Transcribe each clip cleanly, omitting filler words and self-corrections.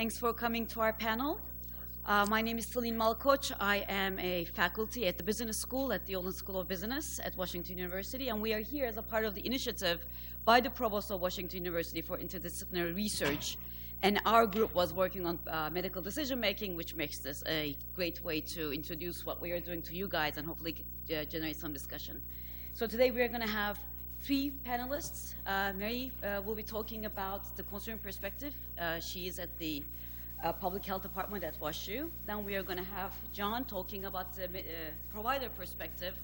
Thanks for coming to our panel. My name is Selin Malkoc. I am a faculty at the Business School at the Olin School of Business at Washington University, and we are here as a part of the initiative by the Provost of Washington University for interdisciplinary research. And our group was working on medical decision-making, which makes this a great way to introduce what we are doing to you guys and hopefully generate some discussion. So today we are going to have three panelists. Mary will be talking about the consumer perspective. She is at the Public Health Department at WashU. Then we are going to have John talking about the provider perspective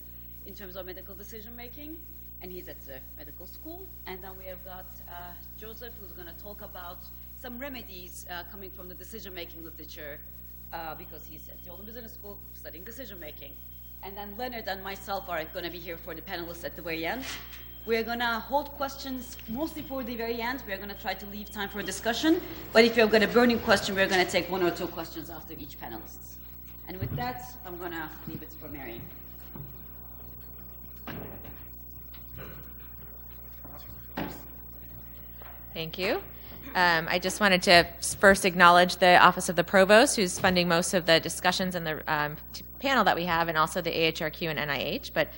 in terms of medical decision-making, and he's at the medical school. And then we have got Joseph, who's going to talk about some remedies coming from the decision-making literature because he's at the Olin Business School studying decision-making. And then Leonard and myself are going to be here for the panelists at the very end. We're going to hold questions mostly for the very end. We're going to try to leave time for discussion. But if you've got a burning question, we're going to take one or two questions after each panelist. And with that, I'm going to leave it for Mary. Thank you. I just wanted to first acknowledge the Office of the Provost, who's funding most of the discussions in the panel that we have, and also the AHRQ and NIH, but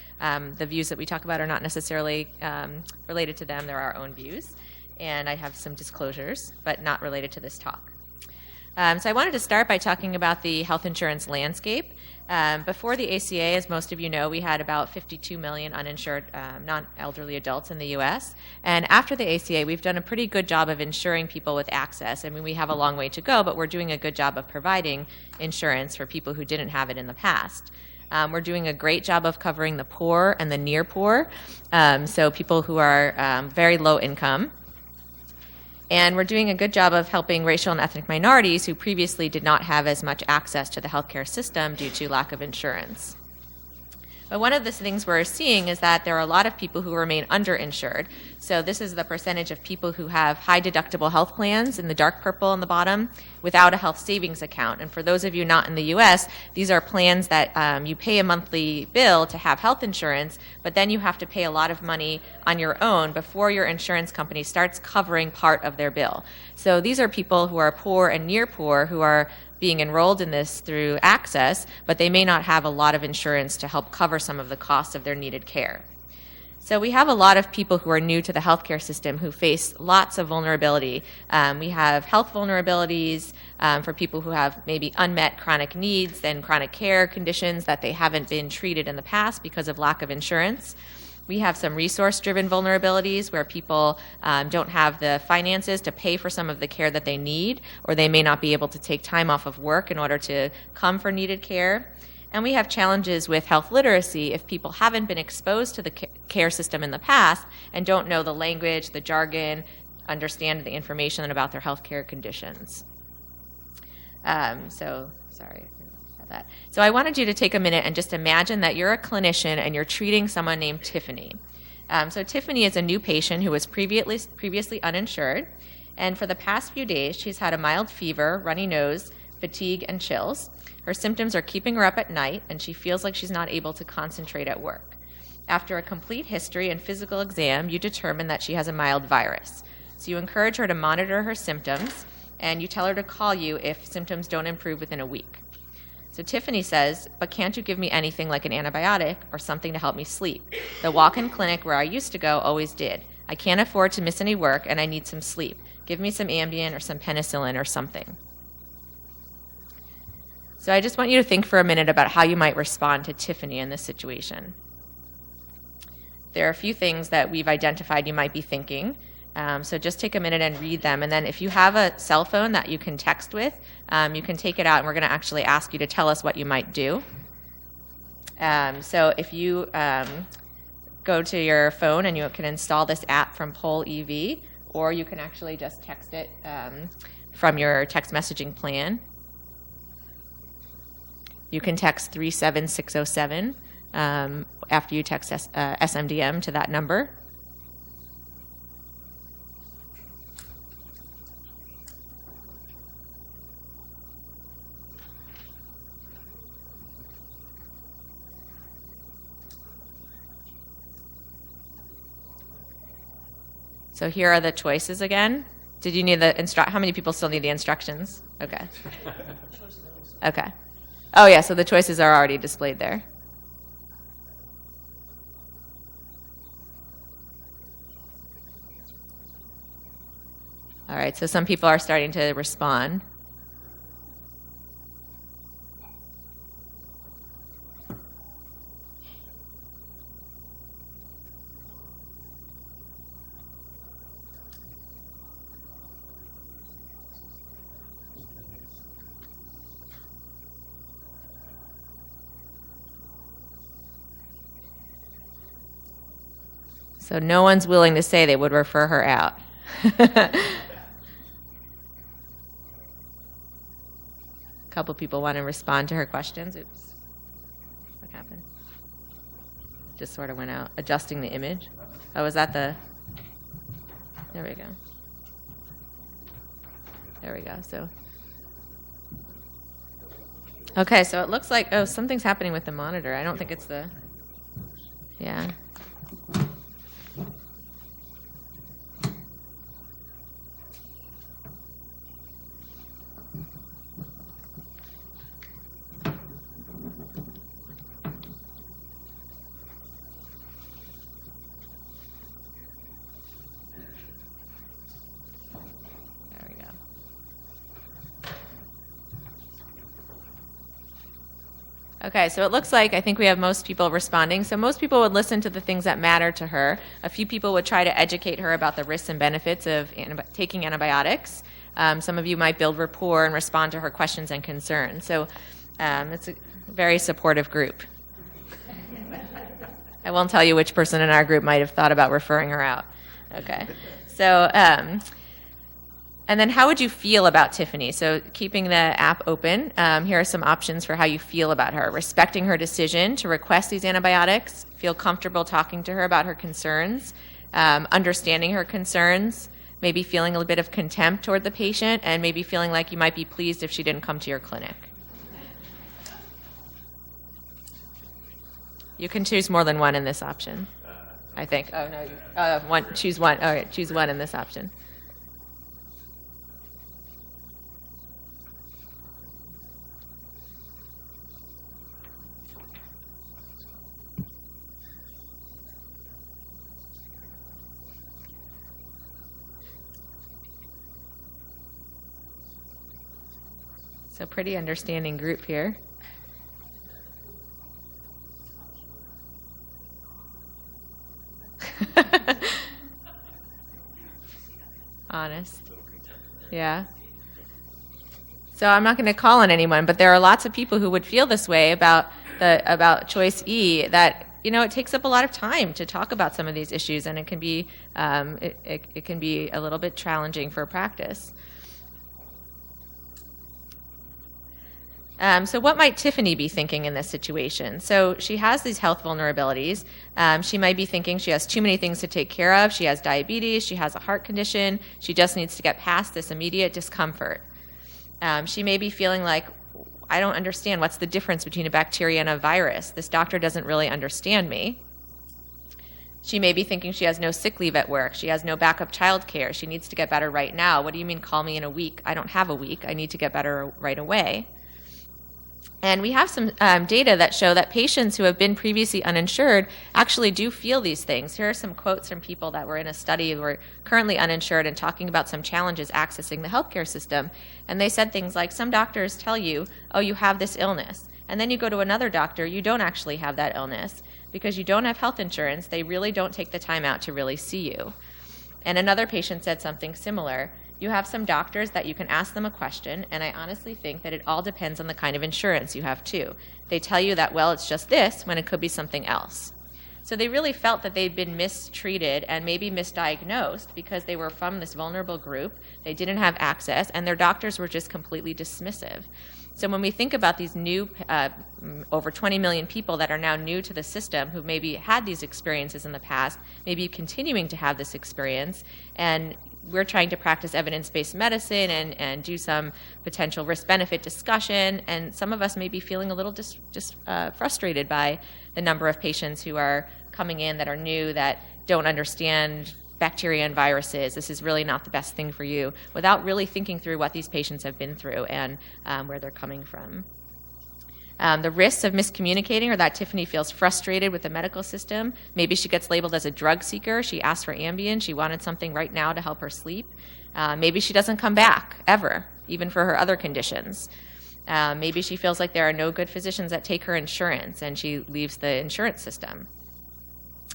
the views that we talk about are not necessarily related to them. They're our own views. And I have some disclosures, but not related to this talk. So I wanted to start by talking about the health insurance landscape. Before the ACA, as most of you know, we had about 52 million uninsured non-elderly adults in the U.S. And after the ACA, we've done a pretty good job of ensuring people with access. I mean, we have a long way to go, but we're doing a good job of providing insurance for people who didn't have it in the past. We're doing a great job of covering the poor and the near poor, so people who are very low income. And we're doing a good job of helping racial and ethnic minorities who previously did not have as much access to the healthcare system due to lack of insurance. But one of the things we're seeing is that there are a lot of people who remain underinsured. So this is the percentage of people who have high deductible health plans in the dark purple on the bottom without a health savings account. And for those of you not in the US, these are plans that you pay a monthly bill to have health insurance, but then you have to pay a lot of money on your own before your insurance company starts covering part of their bill. So these are people who are poor and near poor who are being enrolled in this through access, but they may not have a lot of insurance to help cover some of the costs of their needed care. So we have a lot of people who are new to the healthcare system who face lots of vulnerability. We have health vulnerabilities for people who have maybe unmet chronic needs and chronic care conditions that they haven't been treated in the past because of lack of insurance. We have some resource-driven vulnerabilities where people don't have the finances to pay for some of the care that they need, or they may not be able to take time off of work in order to come for needed care. And we have challenges with health literacy if people haven't been exposed to the care system in the past and don't know the language, the jargon, understand the information about their health care conditions. So I wanted you to take a minute and just imagine that you're a clinician and you're treating someone named Tiffany. So Tiffany is a new patient who was previously uninsured, and for the past few days she's had a mild fever, runny nose, fatigue, and chills. Her symptoms are keeping her up at night, and she feels like she's not able to concentrate at work. After a complete history and physical exam, you determine that she has a mild virus. So you encourage her to monitor her symptoms, and you tell her to call you if symptoms don't improve within a week. So Tiffany says, but can't you give me anything like an antibiotic or something to help me sleep? The walk-in clinic where I used to go always did. I can't afford to miss any work and I need some sleep. Give me some Ambien or some penicillin or something. So I just want you to think for a minute about how you might respond to Tiffany in this situation. There are a few things that we've identified you might be thinking. So just take a minute and read them. And then if you have a cell phone that you can text with, you can take it out and we're going to actually ask you to tell us what you might do. So if you go to your phone and you can install this app from PolEV, or you can actually just text it from your text messaging plan. You can text 37607 after you text SMDM to that number. So here are the choices again. Did you need how many people still need the instructions? Okay. Okay. Oh, yeah, so the choices are already displayed there. All right, so some people are starting to respond. So no one's willing to say they would refer her out. A couple people want to respond to her questions. Oops. What happened? Just sort of went out. Adjusting the image. Oh, is that the... There we go. There we go. So... Okay, so it looks like... Oh, something's happening with the monitor. I don't think it's the... Yeah. Okay, so it looks like I think we have most people responding. So most people would listen to the things that matter to her. A few people would try to educate her about the risks and benefits of taking antibiotics. Some of you might build rapport and respond to her questions and concerns. So it's a very supportive group. I won't tell you which person in our group might have thought about referring her out. Okay, so... And then how would you feel about Tiffany? So keeping the app open, here are some options for how you feel about her. Respecting her decision to request these antibiotics, feel comfortable talking to her about her concerns, understanding her concerns, maybe feeling a little bit of contempt toward the patient, and maybe feeling like you might be pleased if she didn't come to your clinic. You can choose more than one in this option, I think. Oh, no, choose one. All right, choose one in this option. So pretty understanding group here. Honest. Yeah. So I'm not going to call on anyone, but there are lots of people who would feel this way about choice E, that it takes up a lot of time to talk about some of these issues, and it can be it can be a little bit challenging for practice. So what might Tiffany be thinking in this situation? So she has these health vulnerabilities. She might be thinking she has too many things to take care of. She has diabetes. She has a heart condition. She just needs to get past this immediate discomfort. She may be feeling like, I don't understand. What's the difference between a bacteria and a virus? This doctor doesn't really understand me. She may be thinking she has no sick leave at work. She has no backup child care. She needs to get better right now. What do you mean call me in a week? I don't have a week. I need to get better right away. And we have some data that show that patients who have been previously uninsured actually do feel these things. Here are some quotes from people that were in a study who are currently uninsured and talking about some challenges accessing the healthcare system. And they said things like, some doctors tell you, oh, you have this illness. And then you go to another doctor, you don't actually have that illness. Because you don't have health insurance, they really don't take the time out to really see you. And another patient said something similar. You have some doctors that you can ask them a question, and I honestly think that it all depends on the kind of insurance you have too. They tell you that, well, it's just this, when it could be something else. So they really felt that they'd been mistreated and maybe misdiagnosed because they were from this vulnerable group, they didn't have access, and their doctors were just completely dismissive. So when we think about these new, over 20 million people that are now new to the system who maybe had these experiences in the past, maybe continuing to have this experience, and we're trying to practice evidence-based medicine and do some potential risk-benefit discussion, and some of us may be feeling a little frustrated by the number of patients who are coming in that are new, that don't understand bacteria and viruses. This is really not the best thing for you, without really thinking through what these patients have been through and where they're coming from. The risks of miscommunicating are that Tiffany feels frustrated with the medical system. Maybe she gets labeled as a drug seeker. She asked for Ambien. She wanted something right now to help her sleep. Maybe she doesn't come back, ever, even for her other conditions. Maybe she feels like there are no good physicians that take her insurance, and she leaves the insurance system.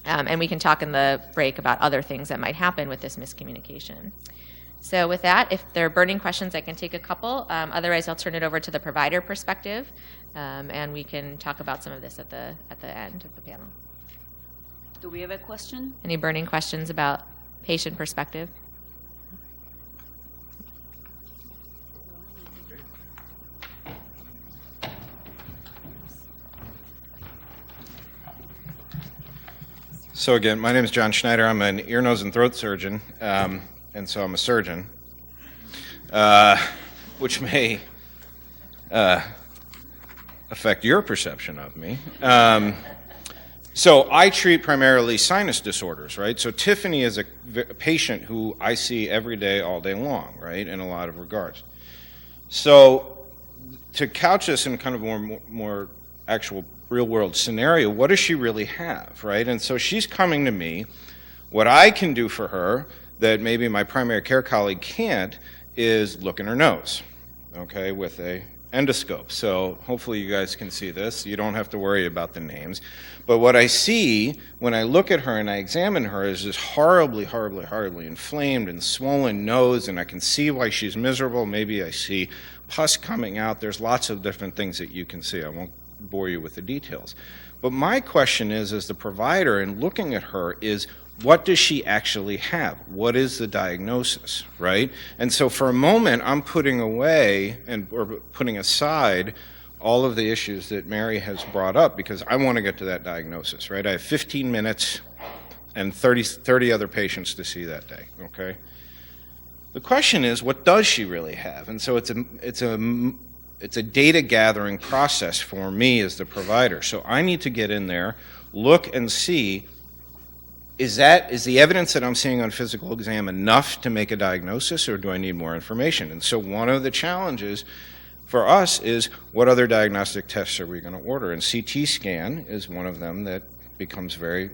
And we can talk in the break about other things that might happen with this miscommunication. So with that, if there are burning questions, I can take a couple. Otherwise, I'll turn it over to the provider perspective, and we can talk about some of this at the end of the panel. Do we have a question? Any burning questions about patient perspective? So again, my name is John Schneider. I'm an ear, nose, and throat surgeon, and so I'm a surgeon, which may affect your perception of me. So I treat primarily sinus disorders, right? So Tiffany is a patient who I see every day, all day long, right, in a lot of regards. So to couch this in kind of more actual real-world scenario, what does she really have, right? And so she's coming to me. What I can do for her that maybe my primary care colleague can't is look in her nose, okay, with a endoscope. So hopefully you guys can see this. You don't have to worry about the names. But what I see when I look at her and I examine her is this horribly inflamed and swollen nose, and I can see why she's miserable. Maybe I see pus coming out. There's lots of different things that you can see. I won't bore you with the details. But my question is, as the provider, in looking at her, is what does she actually have? What is the diagnosis, right? And so for a moment, I'm putting away or putting aside all of the issues that Mary has brought up because I want to get to that diagnosis, right? I have 15 minutes and 30 other patients to see that day, okay? The question is, what does she really have? And so it's a data gathering process for me as the provider. So I need to get in there, look and see, is the evidence that I'm seeing on physical exam enough to make a diagnosis, or do I need more information? And so one of the challenges for us is, what other diagnostic tests are we going to order? And CT scan is one of them that becomes very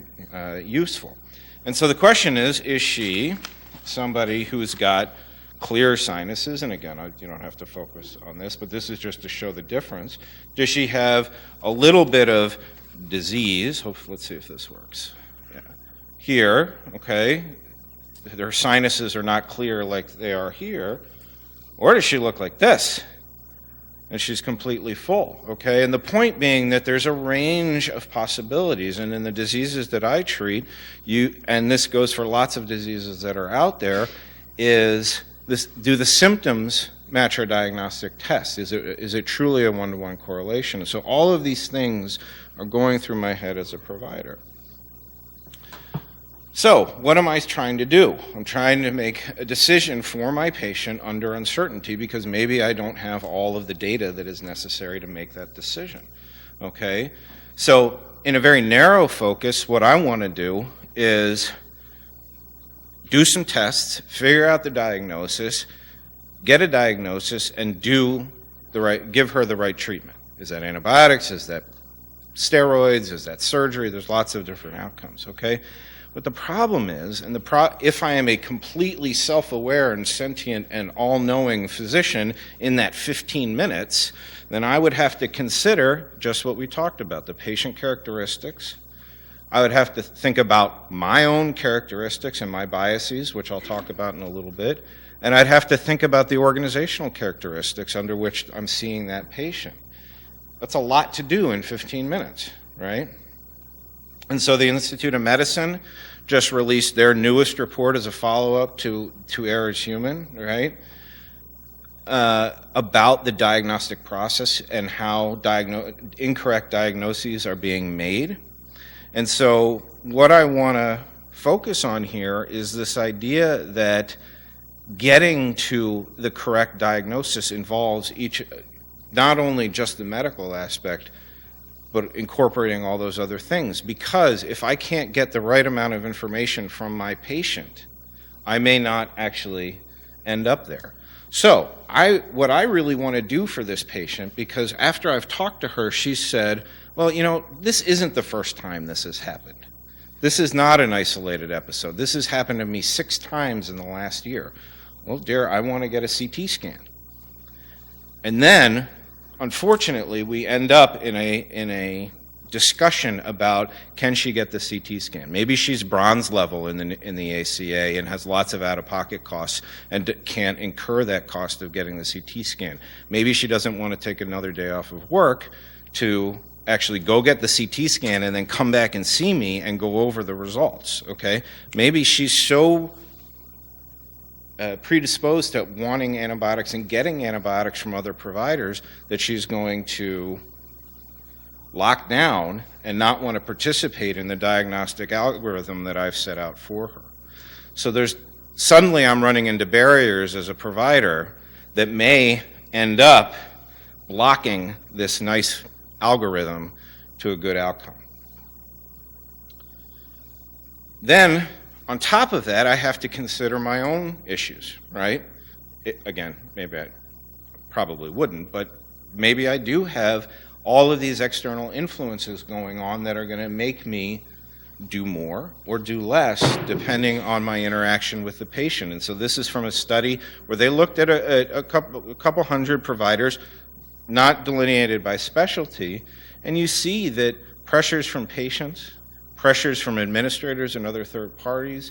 useful. And so the question is she somebody who's got clear sinuses? And again, you don't have to focus on this, but this is just to show the difference. Does she have a little bit of disease? Let's see if this works. Yeah. Here, okay, her sinuses are not clear like they are here. Or does she look like this? And she's completely full, okay? And the point being that there's a range of possibilities, and in the diseases that I treat, and this goes for lots of diseases that are out there, is do the symptoms match our diagnostic test? Is it truly a one-to-one correlation? So all of these things are going through my head as a provider. So what am I trying to do? I'm trying to make a decision for my patient under uncertainty because maybe I don't have all of the data that is necessary to make that decision, okay? So in a very narrow focus, what I want to do is do some tests, figure out the diagnosis, get a diagnosis, and give her the right treatment. Is that antibiotics? Is that steroids? Is that surgery? There's lots of different outcomes, okay? But the problem is, if I am a completely self-aware and sentient and all-knowing physician in that 15 minutes, then I would have to consider just what we talked about, the patient characteristics. I would have to think about my own characteristics and my biases, which I'll talk about in a little bit. And I'd have to think about the organizational characteristics under which I'm seeing that patient. That's a lot to do in 15 minutes, right? And so the Institute of Medicine just released their newest report as a follow-up to Error is Human, right? About the diagnostic process and how incorrect diagnoses are being made. And so what I want to focus on here is this idea that getting to the correct diagnosis involves not only just the medical aspect, but incorporating all those other things. Because if I can't get the right amount of information from my patient, I may not actually end up there. So what I really want to do for this patient, because after I've talked to her, she said, well, you know, this isn't the first time this has happened. This is not an isolated episode. This has happened to me 6 times in the last year. Well, dear, I want to get a CT scan. And then, unfortunately, we end up in a discussion about, can she get the CT scan? Maybe she's bronze level in the ACA and has lots of out-of-pocket costs and can't incur that cost of getting the CT scan. Maybe she doesn't want to take another day off of work to actually go get the CT scan and then come back and see me and go over the results, okay? Maybe she's so predisposed to wanting antibiotics and getting antibiotics from other providers that she's going to lock down and not want to participate in the diagnostic algorithm that I've set out for her. So suddenly I'm running into barriers as a provider that may end up blocking this nice algorithm to a good outcome. Then, on top of that, I have to consider my own issues, right? Again, maybe I probably wouldn't, but maybe I do have all of these external influences going on that are going to make me do more or do less depending on my interaction with the patient. And so this is from a study where they looked at a couple hundred providers, not delineated by specialty, and you see that pressures from patients, pressures from administrators and other third parties,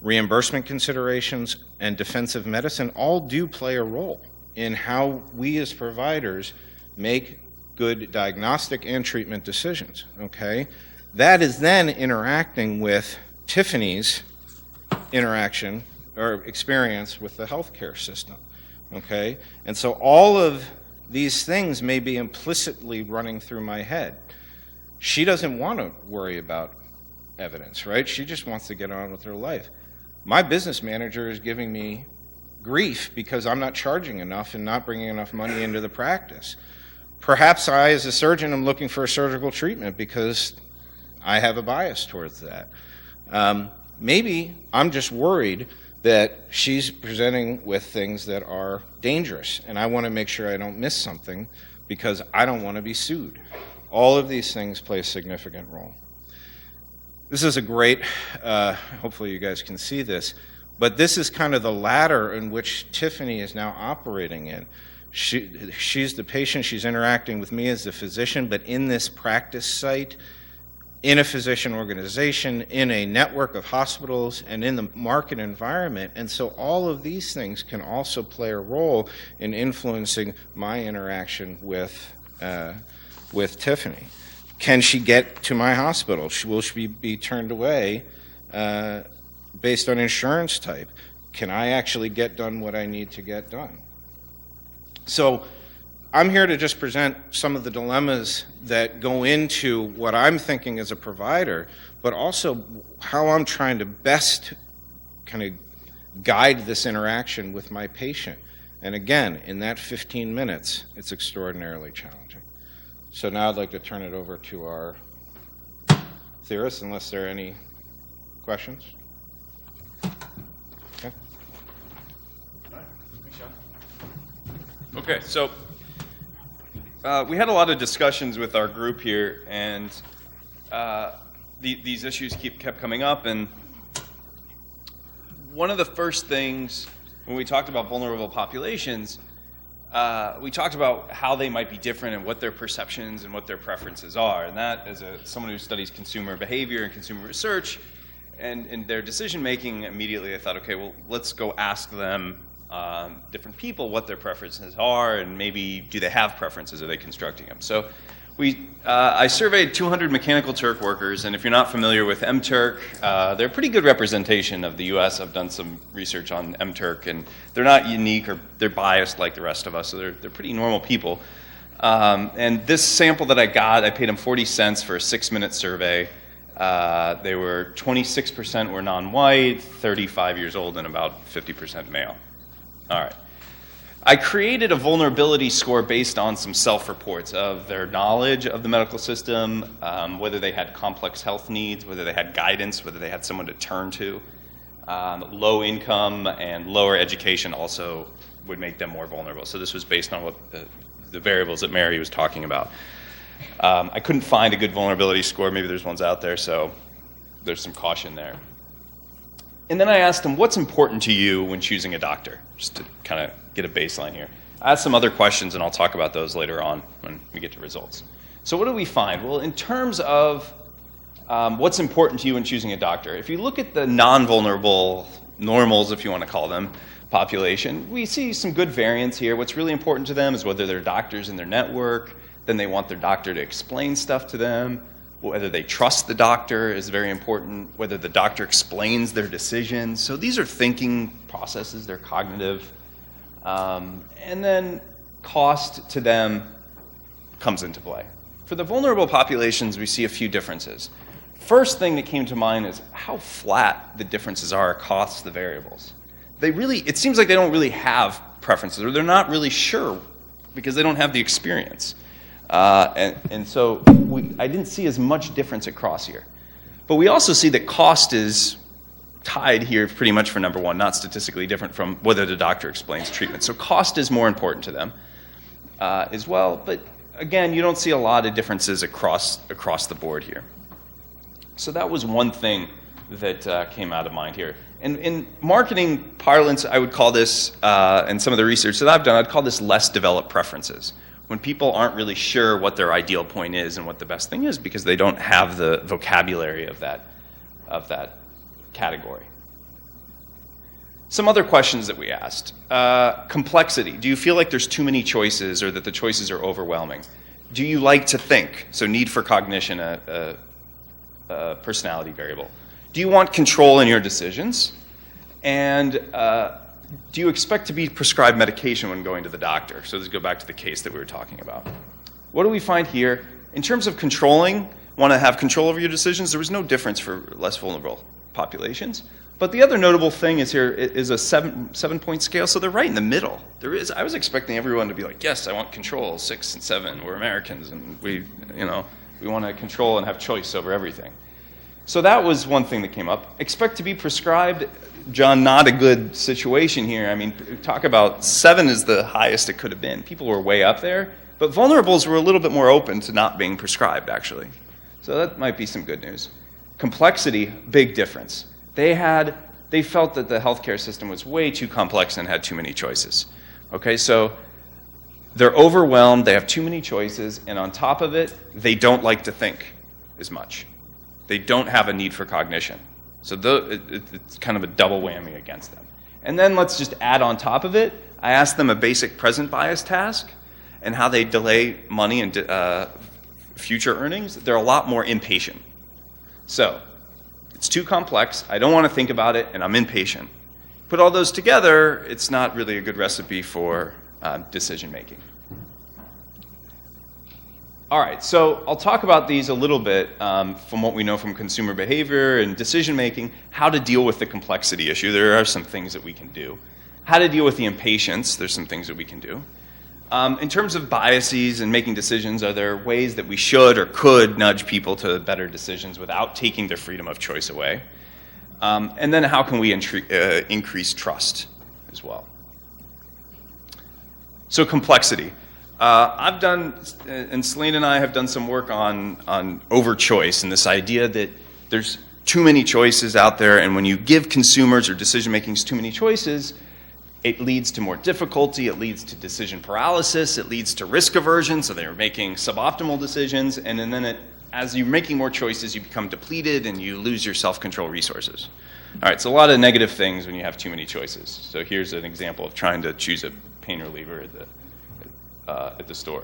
reimbursement considerations, and defensive medicine all do play a role in how we as providers make good diagnostic and treatment decisions, okay? That is then interacting with Tiffany's interaction or experience with the healthcare system, okay? And so all of these things may be implicitly running through my head. She doesn't want to worry about evidence, right? She just wants to get on with her life. My business manager is giving me grief because I'm not charging enough and not bringing enough money into the practice. Perhaps I, as a surgeon, am looking for a surgical treatment because I have a bias towards that. Maybe I'm just worried that she's presenting with things that are dangerous, and I want to make sure I don't miss something because I don't want to be sued. All of these things play a significant role. This is a great, hopefully you guys can see this, but this is kind of the ladder in which Tiffany is now operating in. She's the patient, she's interacting with me as the physician, but in this practice site, in a physician organization, in a network of hospitals, and in the market environment. And so all of these things can also play a role in influencing my interaction with Tiffany. Can she get to my hospital? Will she be turned away based on insurance type? Can I actually get done what I need to get done? So I'm here to just present some of the dilemmas that go into what I'm thinking as a provider, but also how I'm trying to best kind of guide this interaction with my patient. And again, in that 15 minutes, it's extraordinarily challenging. So now I'd like to turn it over to our theorists, unless there are any questions. Okay. Okay, so we had a lot of discussions with our group here, and these issues kept coming up. And one of the first things when we talked about vulnerable populations, we talked about how they might be different and what their perceptions and what their preferences are. And that, as someone who studies consumer behavior and consumer research and their decision making, immediately I thought, okay, well, let's go ask them, different people, what their preferences are, and maybe do they have preferences? Are they constructing them? So I surveyed 200 Mechanical Turk workers, and if you're not familiar with MTurk, they're a pretty good representation of the U.S. I've done some research on MTurk, and they're not unique or they're biased like the rest of us, so they're pretty normal people. And this sample that I got, I paid them 40 cents for a 6-minute survey. They were 26% were non-white, 35 years old, and about 50% male. All right. I created a vulnerability score based on some self-reports of their knowledge of the medical system, whether they had complex health needs, whether they had guidance, whether they had someone to turn to. Low income and lower education also would make them more vulnerable. So this was based on what the variables that Mary was talking about. I couldn't find a good vulnerability score. Maybe there's ones out there, so there's some caution there. And then I asked them, what's important to you when choosing a doctor? Just to kind of get a baseline here. I asked some other questions, and I'll talk about those later on when we get to results. So what do we find? Well, in terms of what's important to you when choosing a doctor, if you look at the non-vulnerable normals, if you want to call them, population, we see some good variance here. What's really important to them is whether there are doctors in their network, then they want their doctor to explain stuff to them, whether they trust the doctor is very important, whether the doctor explains their decisions. So these are thinking processes, they're cognitive. And then cost to them comes into play. For the vulnerable populations, we see a few differences. First thing that came to mind is how flat the differences are across the variables. It seems like they don't really have preferences, or they're not really sure because they don't have the experience. And so I didn't see as much difference across here. But we also see that cost is tied here pretty much for number one, not statistically different from whether the doctor explains treatment. So cost is more important to them as well. But again, you don't see a lot of differences across the board here. So that was one thing that came out of mind here. And in marketing parlance, I would call this, and some of the research that I've done, I'd call this less developed preferences. When people aren't really sure what their ideal point is and what the best thing is because they don't have the vocabulary of that category. Some other questions that we asked. Complexity. Do you feel like there's too many choices or that the choices are overwhelming? Do you like to think? So need for cognition, a personality variable. Do you want control in your decisions? And do you expect to be prescribed medication when going to the doctor? So let's go back to the case that we were talking about. What do we find here? In terms of controlling, want to have control over your decisions, there was no difference for less vulnerable populations. But the other notable thing is here is a seven-point scale, so they're right in the middle. I was expecting everyone to be like, yes, I want control, 6 and 7, we're Americans, and we want to control and have choice over everything. So that was one thing that came up. Expect to be prescribed, John, not a good situation here. I mean, talk about 7 is the highest it could have been. People were way up there, but vulnerables were a little bit more open to not being prescribed, actually. So that might be some good news. Complexity, big difference. They felt that the healthcare system was way too complex and had too many choices. Okay, so they're overwhelmed, they have too many choices, and on top of it, they don't like to think as much. They don't have a need for cognition. So it's kind of a double whammy against them. And then let's just add on top of it, I asked them a basic present bias task and how they delay money and future earnings. They're a lot more impatient. So it's too complex, I don't want to think about it, and I'm impatient. Put all those together, it's not really a good recipe for decision making. All right, so I'll talk about these a little bit from what we know from consumer behavior and decision making, how to deal with the complexity issue. There are some things that we can do. How to deal with the impatience, there's some things that we can do. In terms of biases and making decisions, are there ways that we should or could nudge people to better decisions without taking their freedom of choice away? And then how can we increase trust as well? So complexity. I've done, and Selin and I have done some work on over-choice and this idea that there's too many choices out there, and when you give consumers or decision makers too many choices, it leads to more difficulty, it leads to decision paralysis, it leads to risk aversion, so they're making suboptimal decisions, and then as you're making more choices, you become depleted and you lose your self-control resources. All right, so a lot of negative things when you have too many choices. So here's an example of trying to choose a pain reliever at the store.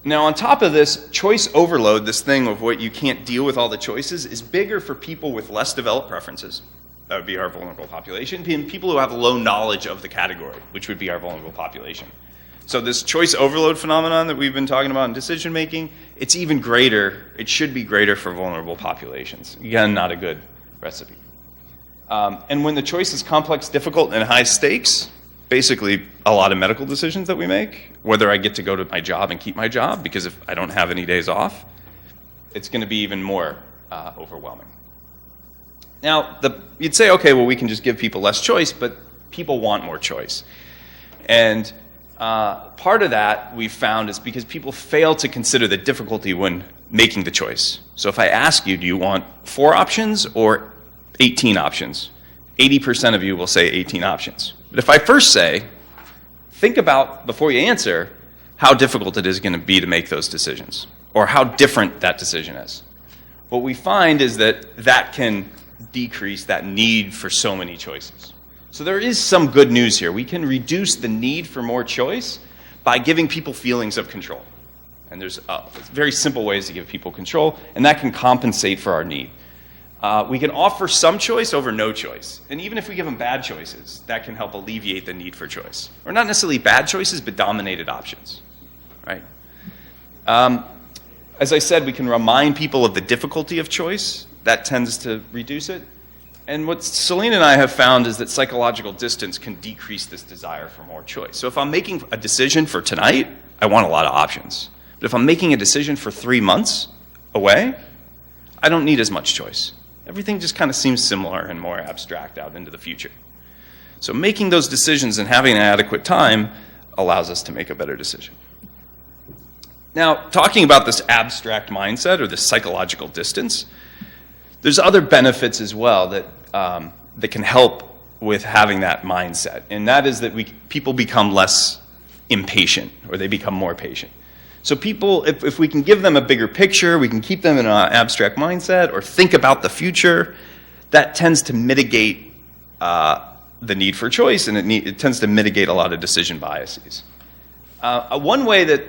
Now, on top of this, choice overload, this thing of what you can't deal with all the choices, is bigger for people with less developed preferences. That would be our vulnerable population. And people who have low knowledge of the category, which would be our vulnerable population. So this choice overload phenomenon that we've been talking about in decision making, it's even greater. It should be greater for vulnerable populations. Again, not a good recipe. And when the choice is complex, difficult, and high stakes, basically a lot of medical decisions that we make, whether I get to go to my job and keep my job, because if I don't have any days off, it's going to be even more overwhelming. Now, you'd say, okay, well, we can just give people less choice, but people want more choice. And part of that we've found is because people fail to consider the difficulty when making the choice. So if I ask you, do you want 4 options or 18 options? 80% of you will say 18 options. But if I first say, think about, before you answer, how difficult it is going to be to make those decisions, or how different that decision is. What we find is that that can decrease that need for so many choices. So there is some good news here. We can reduce the need for more choice by giving people feelings of control. And there's very simple ways to give people control, and that can compensate for our need. We can offer some choice over no choice. And even if we give them bad choices, that can help alleviate the need for choice. Or not necessarily bad choices, but dominated options, right? As I said, we can remind people of the difficulty of choice. That tends to reduce it. And what Selin and I have found is that psychological distance can decrease this desire for more choice. So if I'm making a decision for tonight, I want a lot of options. But if I'm making a decision for 3 months away, I don't need as much choice. Everything just kind of seems similar and more abstract out into the future. So making those decisions and having an adequate time allows us to make a better decision. Now, talking about this abstract mindset or this psychological distance, there's other benefits as well that can help with having that mindset. And that is that people become less impatient, or they become more patient. So people, if we can give them a bigger picture, we can keep them in an abstract mindset or think about the future, that tends to mitigate the need for choice, and it tends to mitigate a lot of decision biases. One way that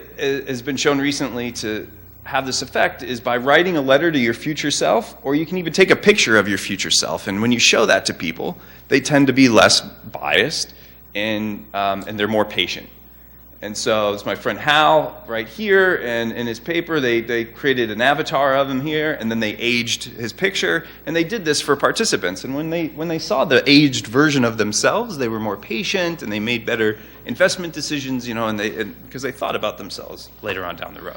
has been shown recently to have this effect is by writing a letter to your future self, or you can even take a picture of your future self. And when you show that to people, they tend to be less biased and they're more patient. And so it's my friend Hal right here, and in his paper they created an avatar of him here, and then they aged his picture, and they did this for participants. And when they saw the aged version of themselves, they were more patient and they made better investment decisions, and because they thought about themselves later on down the road.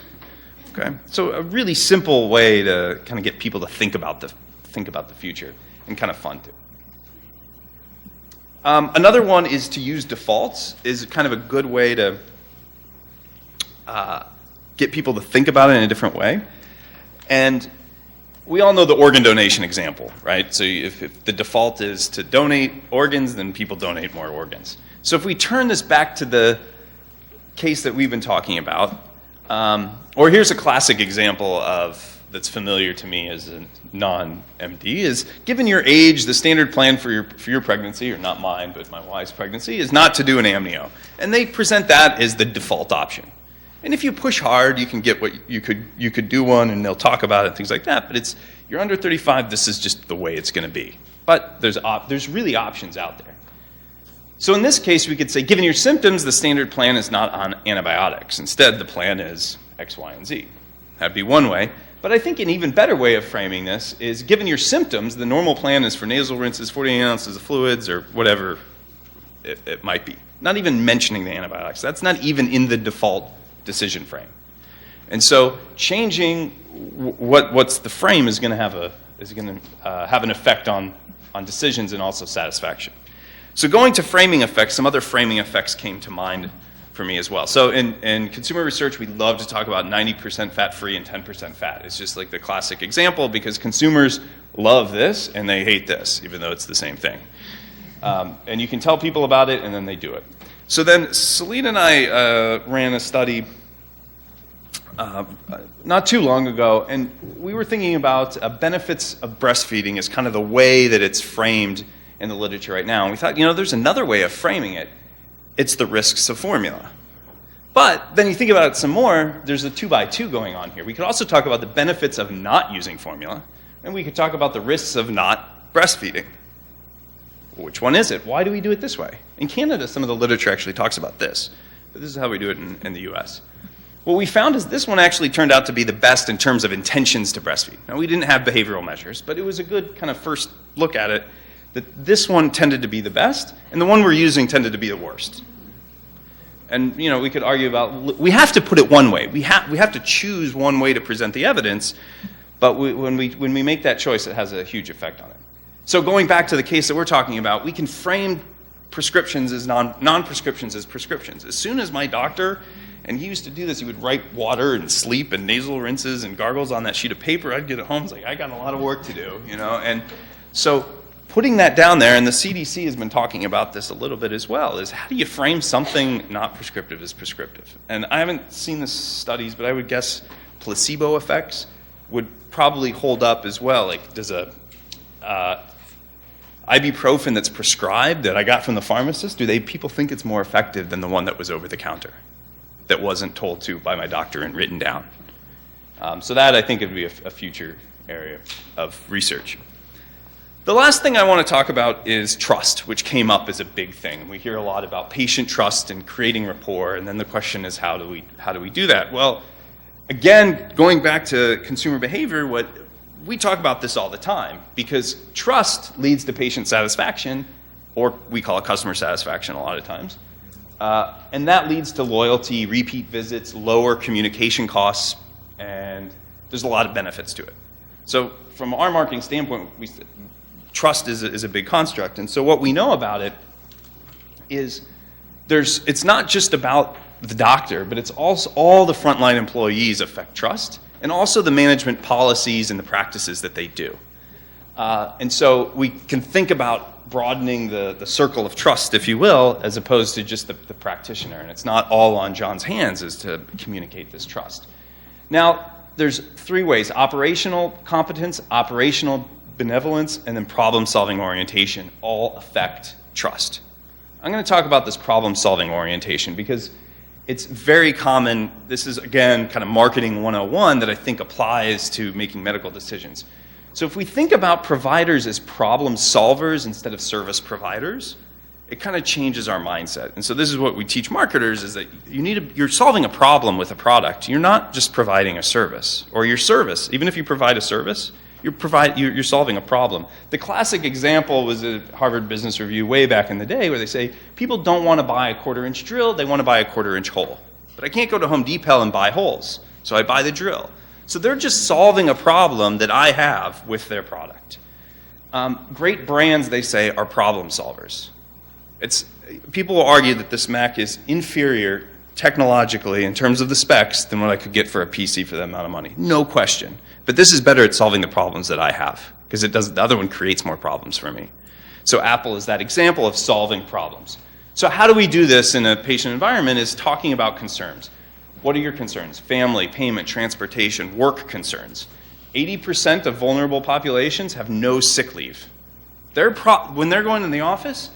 Okay, so a really simple way to kind of get people to think about the future, and kind of fun too. Another one is to use defaults. Is kind of a good way to get people to think about it in a different way. And we all know the organ donation example, right? So if the default is to donate organs, then people donate more organs. So if we turn this back to the case that we've been talking about, or here's a classic example that's familiar to me as a non-MD, is given your age, the standard plan for your pregnancy, or not mine, but my wife's pregnancy, is not to do an amnio. And they present that as the default option. And if you push hard, you can get what you could do one, and they'll talk about it and things like that. But you're under 35, this is just the way it's going to be. But there's really options out there. So in this case, we could say, given your symptoms, the standard plan is not on antibiotics. Instead, the plan is X, Y, and Z. That'd be one way. But I think an even better way of framing this is, given your symptoms, the normal plan is for nasal rinses, 48 ounces of fluids, or whatever it might be. Not even mentioning the antibiotics. That's not even in the default decision frame. And so changing what's the frame is going to have an effect on decisions and also satisfaction. So going to framing effects, some other framing effects came to mind for me as well. So in consumer research, we love to talk about 90% fat-free and 10% fat. It's just like the classic example, because consumers love this and they hate this, even though it's the same thing. And you can tell people about it, and then they do it. So then Selin and I ran a study not too long ago, and we were thinking about benefits of breastfeeding as kind of the way that it's framed in the literature right now. And we thought, there's another way of framing it. It's the risks of formula. But then you think about it some more, there's a 2x2 going on here. We could also talk about the benefits of not using formula, and we could talk about the risks of not breastfeeding. Which one is it? Why do we do it this way? In Canada, some of the literature actually talks about this, but this is how we do it in the US. What we found is this one actually turned out to be the best in terms of intentions to breastfeed. Now, we didn't have behavioral measures, but it was a good kind of first look at it that this one tended to be the best, and the one we're using tended to be the worst. And we could argue about, we have to put it one way. We have to choose one way to present the evidence, but when we make that choice, it has a huge effect on it. So going back to the case that we're talking about, we can frame prescriptions as non-prescriptions as prescriptions. As soon as my doctor, and he used to do this, he would write water and sleep and nasal rinses and gargles on that sheet of paper. I'd get it home, it's like, I got a lot of work to do, And so putting that down there, and the CDC has been talking about this a little bit as well, is how do you frame something not prescriptive as prescriptive? And I haven't seen the studies, but I would guess placebo effects would probably hold up as well. Like, does a ibuprofen that's prescribed that I got from the pharmacist, people think it's more effective than the one that was over the counter, that wasn't told to by my doctor and written down? So that, I think, would be a future area of research. The last thing I want to talk about is trust, which came up as a big thing. We hear a lot about patient trust and creating rapport, and then the question is, how do we do that? Well, again, going back to consumer behavior, we talk about this all the time, because trust leads to patient satisfaction, or we call it customer satisfaction a lot of times. And that leads to loyalty, repeat visits, lower communication costs, and there's a lot of benefits to it. So from our marketing standpoint, trust is a big construct. And so what we know about it is it's not just about the doctor, but it's also all the frontline employees affect trust, and also the management policies and the practices that they do. And so we can think about broadening the circle of trust, if you will, as opposed to just the practitioner. And it's not all on John's hands is to communicate this trust. Now, there's 3 ways: operational competence, operational benevolence, and then problem-solving orientation all affect trust. I'm going to talk about this problem-solving orientation because it's very common. This is, again, kind of marketing 101 that I think applies to making medical decisions. So if we think about providers as problem solvers instead of service providers, it kind of changes our mindset. And so this is what we teach marketers, is that you're solving a problem with a product. You're not just providing a service. Or your service, even if you provide a service, you're solving a problem. The classic example was a Harvard Business Review way back in the day where they say, people don't want to buy a 1/4-inch drill, they want to buy a 1/4-inch hole. But I can't go to Home Depot and buy holes, so I buy the drill. So they're just solving a problem that I have with their product. Great brands, they say, are problem solvers. People will argue that this Mac is inferior technologically in terms of the specs than what I could get for a PC for that amount of money. No question. But this is better at solving the problems that I have, because the other one creates more problems for me. So Apple is that example of solving problems. So how do we do this in a patient environment is talking about concerns. What are your concerns? Family, payment, transportation, work concerns. 80% of vulnerable populations have no sick leave. When they're going in the office,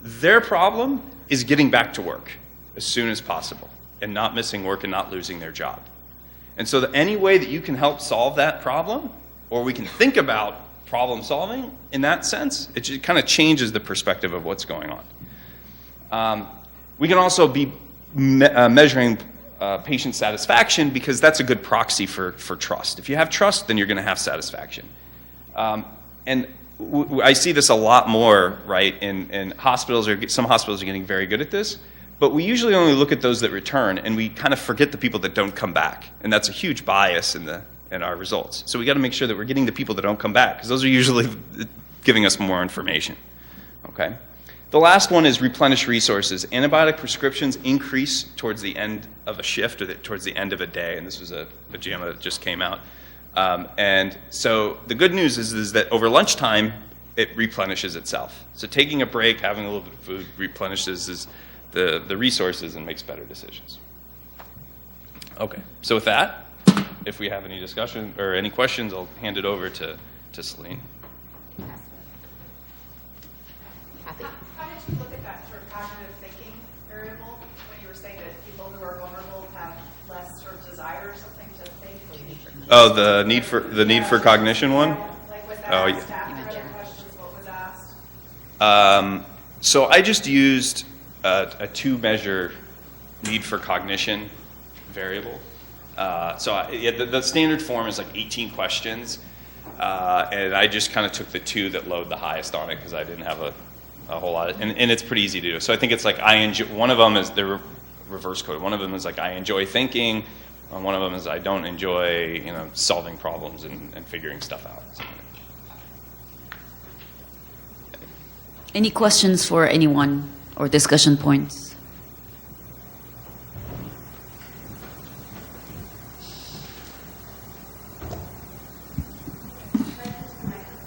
their problem is getting back to work as soon as possible and not missing work and not losing their job. And so any way that you can help solve that problem, or we can think about problem solving in that sense, it just kind of changes the perspective of what's going on. We can also be measuring patient satisfaction, because that's a good proxy for trust. If you have trust, then you're going to have satisfaction. And I see this a lot more, right, in hospitals. Some hospitals are getting very good at this. But we usually only look at those that return, and we kind of forget the people that don't come back. And that's a huge bias in our results. So we got to make sure that we're getting the people that don't come back, because those are usually giving us more information. Okay. The last one is replenish resources. Antibiotic prescriptions increase towards the end of a shift, or towards the end of a day. And this was a JAMA that just came out. And so the good news is that over lunchtime, it replenishes itself. So taking a break, having a little bit of food, replenishes the resources and makes better decisions. Okay, so with that, if we have any discussion or any questions, I'll hand it over to Selin. How did you look at that sort of cognitive thinking variable when you were saying that people who are vulnerable have less sort of desire or something to think? Oh, the need for cognition one? Like was that staff or other questions? What was asked? So I just used a 2-measure need for cognition variable. The standard form is like 18 questions. And I just kind of took the two that load the highest on it because I didn't have a whole lot, and it's pretty easy to do. So I think it's like I enjoy. One of them is they're reverse coded. One of them is like I enjoy thinking. And one of them is I don't enjoy, solving problems and figuring stuff out. So. Any questions for anyone or discussion points?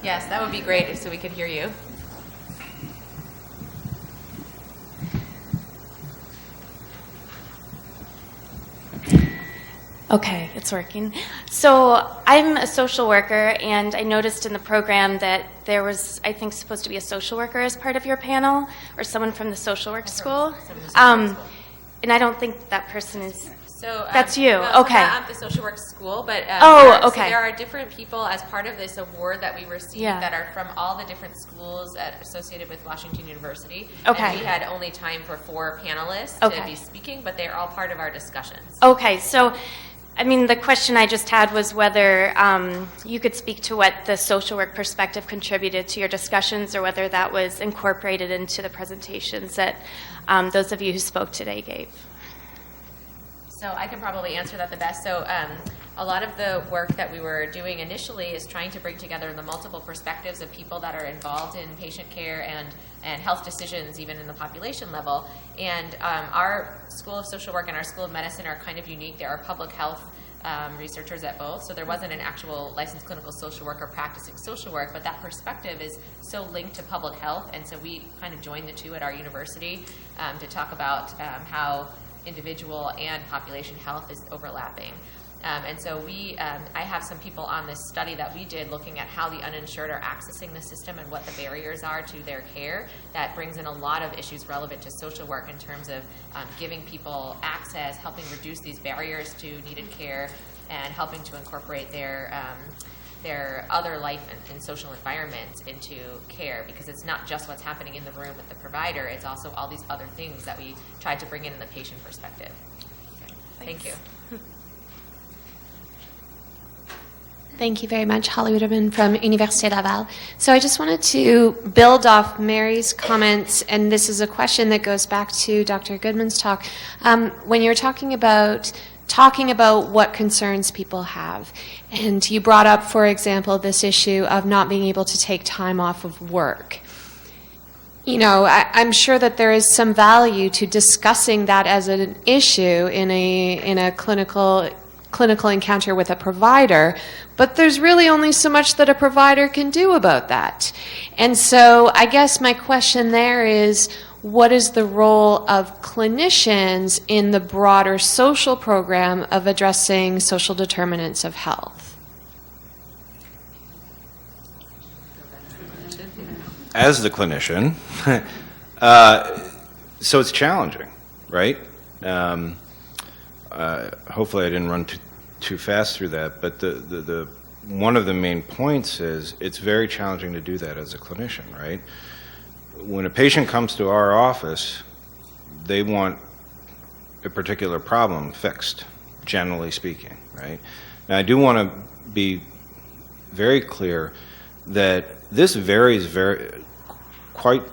Yes, that would be great so we could hear you. Okay, it's working. So I'm a social worker, and I noticed in the program that there was, I think, supposed to be a social worker as part of your panel, or someone from the social work school. And I don't think that person is. So that's you. No, Okay. Not the social work school, but okay. So there are different people as part of this award that we received that are from all the different schools associated with Washington University. Okay. And we had only time for 4 panelists to be speaking, but they're all part of our discussions. Okay, so I mean, the question I just had was whether you could speak to what the social work perspective contributed to your discussions, or whether that was incorporated into the presentations that those of you who spoke today gave. So I can probably answer that the best. So a lot of the work that we were doing initially is trying to bring together the multiple perspectives of people that are involved in patient care and health decisions, even in the population level. And our School of Social Work and our School of Medicine are kind of unique. There are public health researchers at both, so there wasn't an actual licensed clinical social worker practicing social work, but that perspective is so linked to public health, and so we kind of joined the two at our university to talk about how individual and population health is overlapping. And so I have some people on this study that we did looking at how the uninsured are accessing the system and what the barriers are to their care. That brings in a lot of issues relevant to social work in terms of giving people access, helping reduce these barriers to needed care, and helping to incorporate their other life and social environments into care, because it's not just what's happening in the room with the provider, it's also all these other things that we tried to bring in the patient perspective. Thank you. Thank you very much, Holly Widerman from Université Laval. So I just wanted to build off Mary's comments, and this is a question that goes back to Dr. Goodman's talk. When you're talking about what concerns people have, and you brought up, for example, this issue of not being able to take time off of work. I'm sure that there is some value to discussing that as an issue in a clinical encounter with a provider, but there's really only so much that a provider can do about that. And so I guess my question there is, what is the role of clinicians in the broader social program of addressing social determinants of health? As the clinician, so it's challenging, right? Hopefully I didn't run too fast through that, but the one of the main points is it's very challenging to do that as a clinician, right? When a patient comes to our office, they want a particular problem fixed, generally speaking, right? Now I do want to be very clear that this varies quite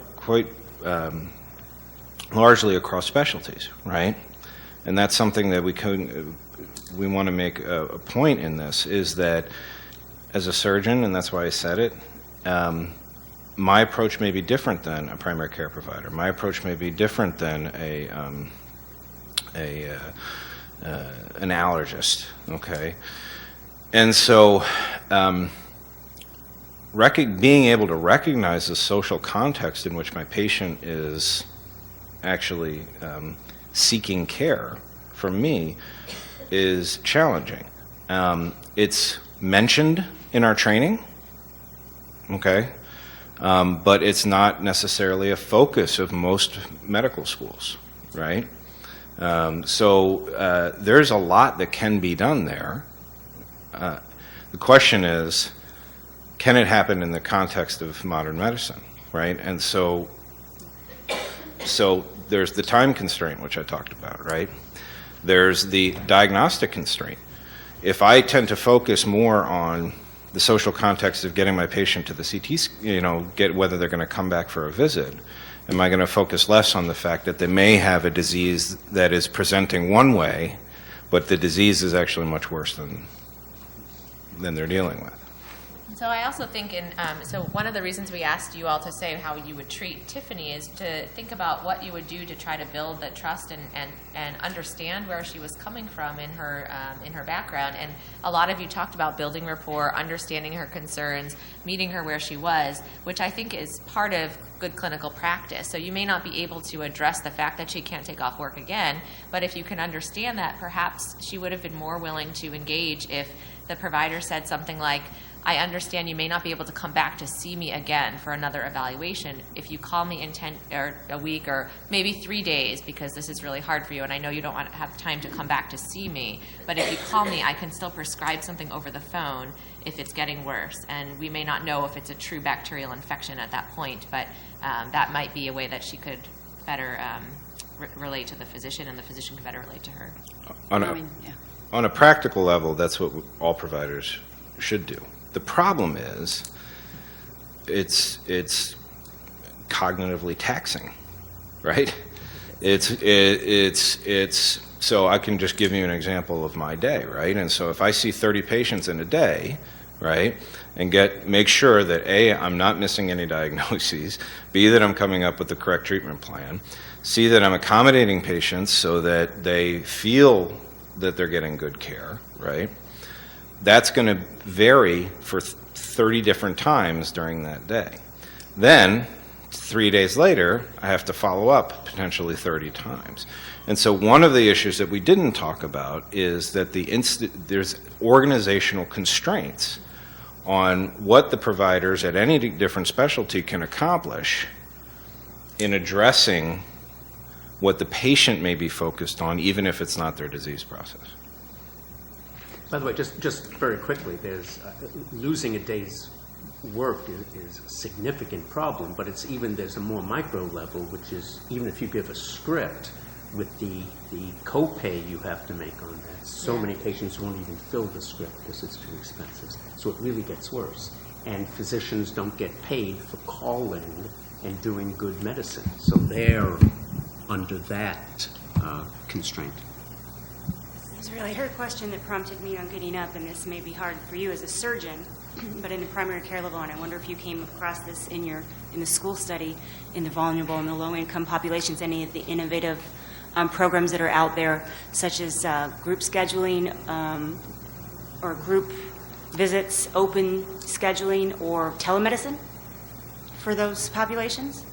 largely across specialties, right? And that's something that we want to make a point in this, is that as a surgeon, and that's why I said it, my approach may be different than a primary care provider. My approach may be different than an allergist, okay? And so being able to recognize the social context in which my patient is actually seeking care from me is challenging. It's mentioned in our training, okay, but it's not necessarily a focus of most medical schools, right? So there's a lot that can be done there. The question is, can it happen in the context of modern medicine, right? And so there's the time constraint, which I talked about, right? There's the diagnostic constraint. If I tend to focus more on the social context of getting my patient to the CT, get whether they're going to come back for a visit? Am I going to focus less on the fact that they may have a disease that is presenting one way, but the disease is actually much worse than they're dealing with? So I also think so one of the reasons we asked you all to say how you would treat Tiffany is to think about what you would do to try to build the trust and understand where she was coming from in her background. And a lot of you talked about building rapport, understanding her concerns, meeting her where she was, which I think is part of good clinical practice. So you may not be able to address the fact that she can't take off work again, but if you can understand that, perhaps she would have been more willing to engage if the provider said something like, I understand you may not be able to come back to see me again for another evaluation. If you call me in a week or maybe 3 days, because this is really hard for you and I know you don't want to have time to come back to see me, but if you call me, I can still prescribe something over the phone if it's getting worse. And we may not know if it's a true bacterial infection at that point, but that might be a way that she could better relate to the physician and the physician could better relate to her. On a practical level, that's what all providers should do. The problem is, it's cognitively taxing, right? It's so I can just give you an example of my day, right? And so if I see 30 patients in a day, right, and make sure that A, I'm not missing any diagnoses, B, that I'm coming up with the correct treatment plan, C, that I'm accommodating patients so that they feel that they're getting good care, right? That's going to vary for 30 different times during that day. Then, 3 days later, I have to follow up potentially 30 times. And so one of the issues that we didn't talk about is that there's organizational constraints on what the providers at any different specialty can accomplish in addressing what the patient may be focused on, even if it's not their disease process. By the way, just very quickly, there's losing a day's work is a significant problem, but there's a more micro level, which is even if you give a script with the copay you have to make on that, so many patients won't even fill the script because it's too expensive. So it really gets worse. And physicians don't get paid for calling and doing good medicine. So they're under that constraint. It was really her question that prompted me on getting up, and this may be hard for you as a surgeon, but in the primary care level, and I wonder if you came across this in the school study, in the vulnerable and the low-income populations, any of the innovative programs that are out there, such as group scheduling or group visits, open scheduling, or telemedicine for those populations?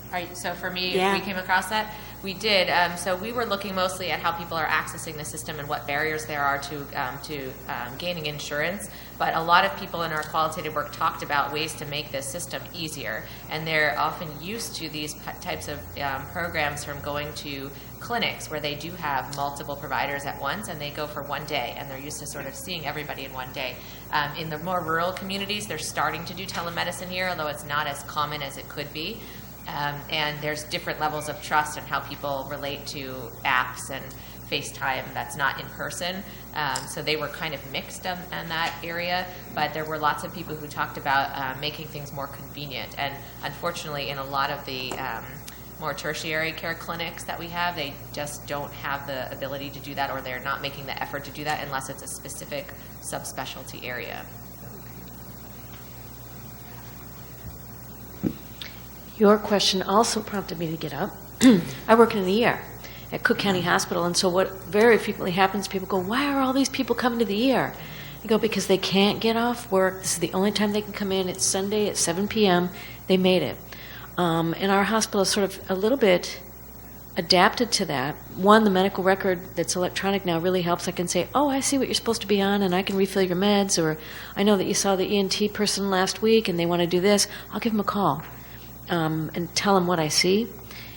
All right, so for me, Yeah. we came across that. We did. So we were looking mostly at how people are accessing the system and what barriers there are to gaining insurance. But a lot of people in our qualitative work talked about ways to make this system easier. And they're often used to these types of programs from going to clinics where they do have multiple providers at once and they go for 1 day and they're used to sort of seeing everybody in 1 day. In the more rural communities, they're starting to do telemedicine here, although it's not as common as it could be. And there's different levels of trust in how people relate to apps and FaceTime that's not in person. So they were kind of mixed in that area, but there were lots of people who talked about making things more convenient. And unfortunately, in a lot of the more tertiary care clinics that we have, they just don't have the ability to do that, or they're not making the effort to do that unless it's a specific subspecialty area. Your question also prompted me to get up. I work in the ER at Cook County Hospital, and so what very frequently happens, people go, why are all these people coming to the ER? I go, because they can't get off work. This is the only time they can come in. It's Sunday at 7 p.m. They made it. And our hospital is sort of a little bit adapted to that. One, the medical record that's electronic now really helps. I can say, oh, I see what you're supposed to be on, and I can refill your meds, or I know that you saw the ENT person last week, and they want to do this. I'll give them a call. And tell them what I see.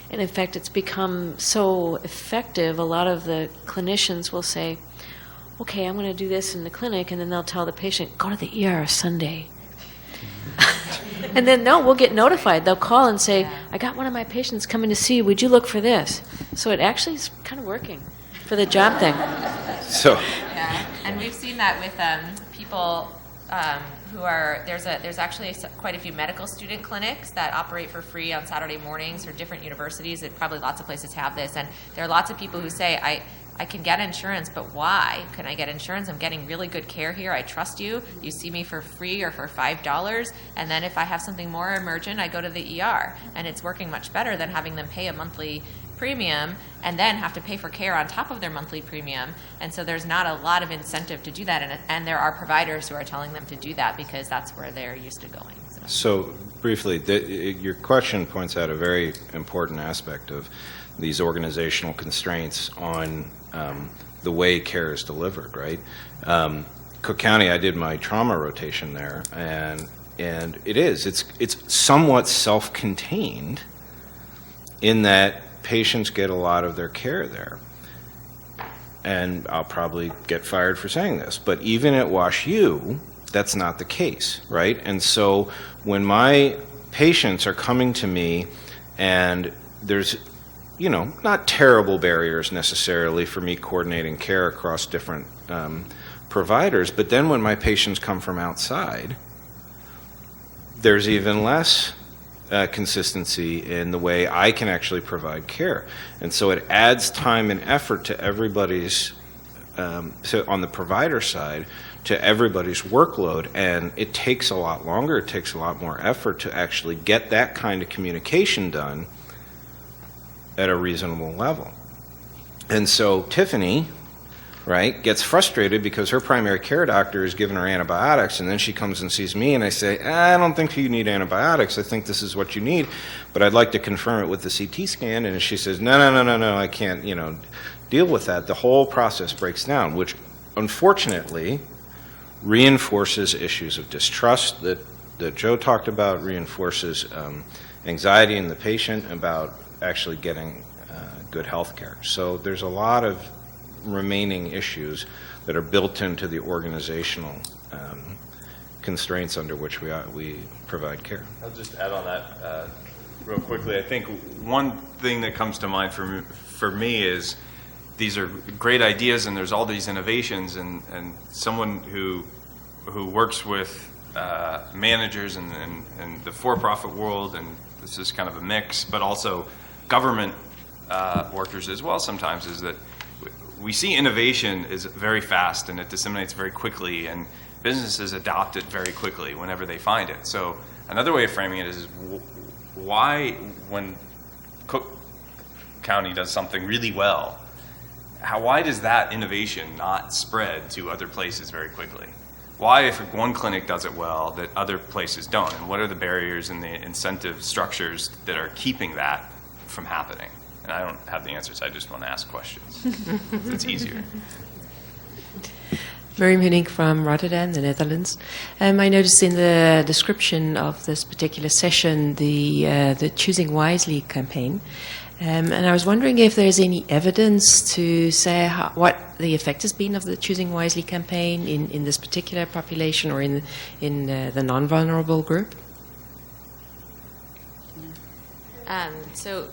And in fact, it's become so effective, a lot of the clinicians will say, okay, I'm going to do this in the clinic, and then they'll tell the patient, go to the ER Sunday. And then, no, we'll get notified. They'll call and say, I got one of my patients coming to see you. Would you look for this? So it actually is kind of working for the job thing. So, Yeah, and we've seen that with people there's actually quite a few medical student clinics that operate for free on Saturday mornings for different universities. And probably lots of places have this, and there are lots of people who say, I can get insurance, but why can I get insurance? I'm getting really good care here. I trust you. You see me for free or for $5, and then if I have something more emergent, I go to the ER, and it's working much better than having them pay a monthly premium and then have to pay for care on top of their monthly premium. And so there's not a lot of incentive to do that, and there are providers who are telling them to do that because that's where they're used to going. So briefly, your question points out a very important aspect of these organizational constraints on the way care is delivered, right? Cook County, I did my trauma rotation there, and it's somewhat self-contained in that patients get a lot of their care there. And I'll probably get fired for saying this, but even at WashU, that's not the case, right? And so when my patients are coming to me and there's, not terrible barriers necessarily for me coordinating care across different providers, but then when my patients come from outside, there's even less consistency in the way I can actually provide care. And so it adds time and effort to everybody's, so on the provider side, to everybody's workload, and it takes a lot longer, it takes a lot more effort to actually get that kind of communication done at a reasonable level. And so Tiffany, right, gets frustrated because her primary care doctor is giving her antibiotics, and then she comes and sees me, and I say, I don't think you need antibiotics. I think this is what you need, but I'd like to confirm it with the CT scan. And she says, no, I can't, deal with that. The whole process breaks down, which unfortunately reinforces issues of distrust that Joe talked about, reinforces anxiety in the patient about actually getting good health care. So there's a lot of remaining issues that are built into the organizational constraints under which we provide care. I'll just add on that real quickly. I think one thing that comes to mind for me is these are great ideas and there's all these innovations, and someone who works with managers in the for-profit world, and this is kind of a mix, but also government workers as well sometimes, is that we see innovation is very fast and it disseminates very quickly, and businesses adopt it very quickly whenever they find it. So another way of framing it is why, when Cook County does something really well, why does that innovation not spread to other places very quickly? Why, if one clinic does it well, that other places don't? And what are the barriers and the incentive structures that are keeping that from happening? And I don't have the answers, I just want to ask questions. It's easier. Miriam Hunink from Rotterdam, the Netherlands. I noticed in the description of this particular session the Choosing Wisely campaign. And I was wondering if there's any evidence to say what the effect has been of the Choosing Wisely campaign in this particular population or in the non-vulnerable group? So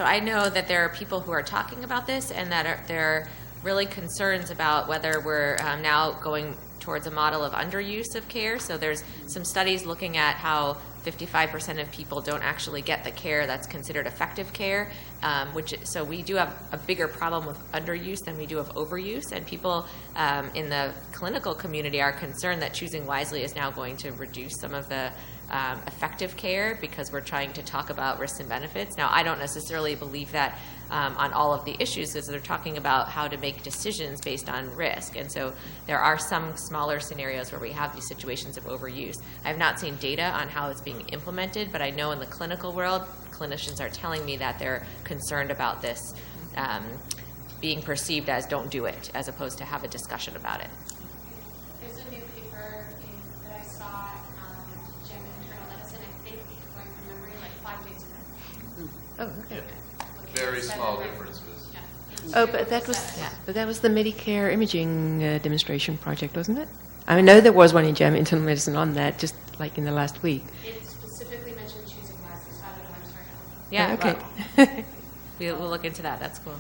I know that there are people who are talking about this, and that there are really concerns about whether we're now going towards a model of underuse of care. So there's some studies looking at how 55% of people don't actually get the care that's considered effective care, so we do have a bigger problem with underuse than we do of overuse, and people in the clinical community are concerned that Choosing Wisely is now going to reduce some of the effective care because we're trying to talk about risks and benefits. Now, I don't necessarily believe that on all of the issues, because they're talking about how to make decisions based on risk. And so there are some smaller scenarios where we have these situations of overuse. I have not seen data on how it's being implemented, but I know in the clinical world, clinicians are telling me that they're concerned about this being perceived as don't do it, as opposed to have a discussion about it. There's a new paper that I saw Gem Internal Medicine, I think, going from memory, like 5 days ago. Oh, okay. Very small differences. Oh, but that was the Medicare imaging demonstration project, wasn't it? I know there was one in Gem Internal Medicine on that, just like in the last week. It specifically mentioned Choosing Wisely, so I don't know where to start. Yeah, okay. We'll look into that. That's cool.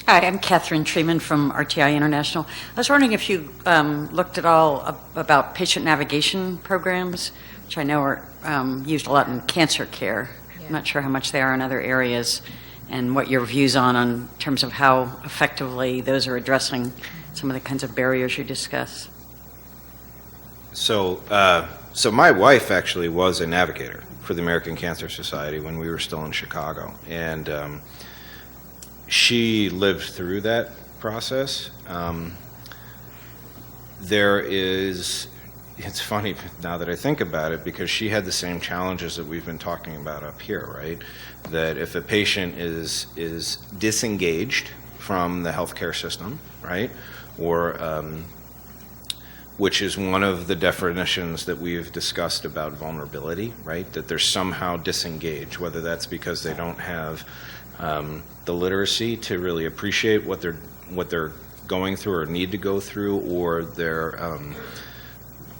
Hi, I'm Catherine Treeman from RTI International. I was wondering if you looked at all about patient navigation programs, which I know are used a lot in cancer care. I'm not sure how much they are in other areas, and what your views on terms of how effectively those are addressing some of the kinds of barriers you discuss. So my wife actually was a navigator for the American Cancer Society when we were still in Chicago, and she lived through that process. It's funny now that I think about it, because she had the same challenges that we've been talking about up here, right? That if a patient is disengaged from the healthcare system, right, or which is one of the definitions that we've discussed about vulnerability, right? That they're somehow disengaged, whether that's because they don't have the literacy to really appreciate what they're going through or need to go through, or they're